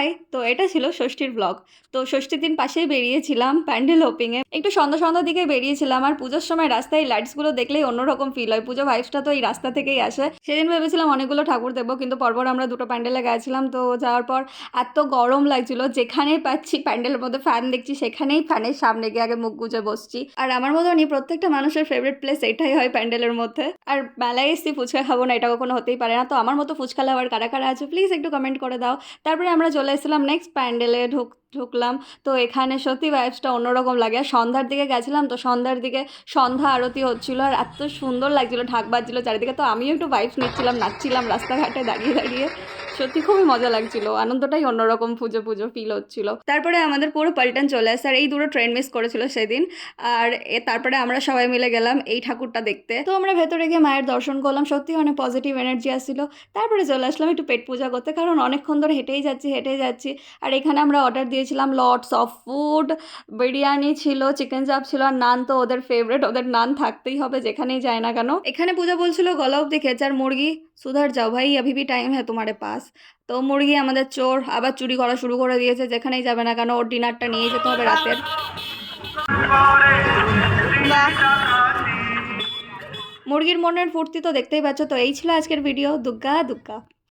High, তো এটা ছিল ষষ্ঠীর ব্লগ। তো ষষ্ঠীর দিন পাশেই বেরিয়েছিলাম প্যান্ডেল হোপিংয়ে। একটু সন্ধ্যার দিকে বেরিয়েছিলাম, আর পুজোর সময় রাস্তায় লাইটসগুলো দেখলেই অন্যরকম ফিল হয়। পুজো ভাইবসটা তো এই রাস্তা থেকেই আসে। সেদিন ভেবেছিলাম অনেকগুলো ঠাকুর দেবো, কিন্তু পরপর আমরা দুটো প্যান্ডেলে গেছিলাম। তো যাওয়ার পর এত গরম লাগছিল, যেখানেই পাচ্ছি প্যান্ডেলের মধ্যে ফ্যান দেখছি সেখানেই ফ্যানের সামনে গিয়ে আগে মুখ গুজে বসছি। আর আমার মতনই প্রত্যেকটা মানুষের ফেভারিট প্লেস এটাই হয় প্যান্ডেলের মধ্যে। আর মেলায় এসছি ফুচকা খাবো না, এটা কখনো হতেই পারে না। তো আমার মতো ফুচকা লাভার কারা কারা আছে প্লিজ একটু কমেন্ট করে দাও। তারপরে আমরা চলে এসেছিলাম নেক্সট প্যান্ডেলে ঢুকলাম। তো এখানে সত্যি ভাইবসটা অন্যরকম লাগে। আর সন্ধ্যার দিকে গেছিলাম, তো সন্ধ্যার দিকে সন্ধ্যা আরতি হচ্ছিল আর এত সুন্দর লাগছিল, ঢাক বাজছিল চারিদিকে। তো আমিও একটু ভাইবস নিচ্ছিলাম, নাচছিলাম রাস্তাঘাটে দাঁড়িয়ে দাঁড়িয়ে। সত্যি খুবই মজা লাগছিল, আনন্দটাই অন্যরকম, পুজো পুজো ফিল হচ্ছিল। তারপরে আমাদের পুরো পাল্টান চলে আসে, আর এই দুটো ট্রেন মিস করেছিল সেদিন। আর তারপরে আমরা সবাই মিলে গেলাম এই ঠাকুরটা দেখতে। তো আমরা ভেতরে গিয়ে মায়ের দর্শন করলাম, সত্যি অনেক পজিটিভ এনার্জি আসছিল। তারপরে চলে আসলাম একটু পেট পূজা করতে, কারণ অনেকক্ষণ ধরে হেঁটেই যাচ্ছি। আর এখানে আমরা অর্ডার দিয়েছিলাম লটস অফ ফুড। বিরিয়ানি ছিল, চিকেন চাপ ছিল, আর নান তো ওদের ফেভারিট, ওদের নান থাকতেই হবে যেখানেই যায় না কেন। এখানে পূজা বলছিল গলা অব্দি খেয়েছে। আর মুরগি, সুধার যাও ভাই, अभी भी টাইম হ্যাঁ তোমারে পাস। তো মুরগি আমাদের চোর আবার চুরি করা শুরু করে দিয়েছে, যেখানেই যাবে না কেন ওর ডিনারটা নিয়ে যেতে হবে রাতের। মুরগির মনের ফুর্তি তো দেখতেই পাচ্ছ। তো এই ছিল আজকের ভিডিও। দুগ্গা দুগ্গা।